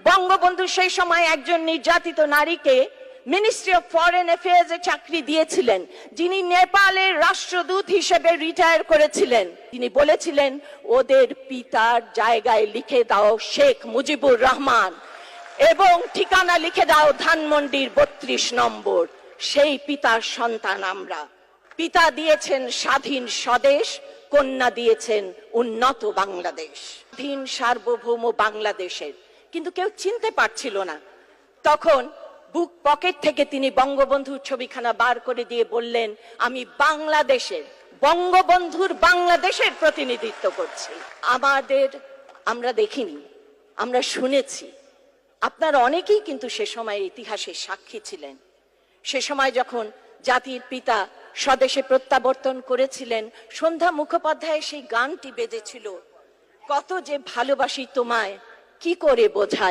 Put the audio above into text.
বঙ্গবন্ধু সেই সময় একজন নির্যাতিত নারীকে মিনিস্ট্রি অফ ফরেন অ্যাফেয়ার্স এ চাকরি দিয়েছিলেন, যিনি নেপালের রাষ্ট্রদূত হিসেবে রিটায়ার করেছিলেন। তিনি বলেছিলেন, ওদের পিতার জায়গায় লিখে দাও শেখ মুজিবুর রহমান এবং ঠিকানা লিখে দাও ধানমন্ডির 32 নম্বর। সেই পিতার সন্তান আমরা। পিতা দিয়েছেন স্বাধীন স্বদেশ, কন্যা দিয়েছেন উন্নত বাংলাদেশ, স্বাধীন সার্বভৌম বাংলাদেশের। কিন্তু কেউ চিনতে পারছিল না। তখন বুক পকেট থেকে তিনি বঙ্গবন্ধুর ছবিখানা বার করে দিয়ে বললেন, আমি বাংলাদেশের, বঙ্গবন্ধুর বাংলাদেশের প্রতিনিধিত্ব করছি। আমরা দেখিনি, আমরা শুনেছি। আপনারা অনেকেই কিন্তু সে সময় ইতিহাসের সাক্ষী ছিলেন। সে সময় যখন জাতির পিতা স্বদেশে প্রত্যাবর্তন করেছিলেন, সন্ধ্যা মুখোপাধ্যায়ের সেই গানটি বেজেছিল, কত যে ভালোবাসি তোমায় কি করে বোঝাই।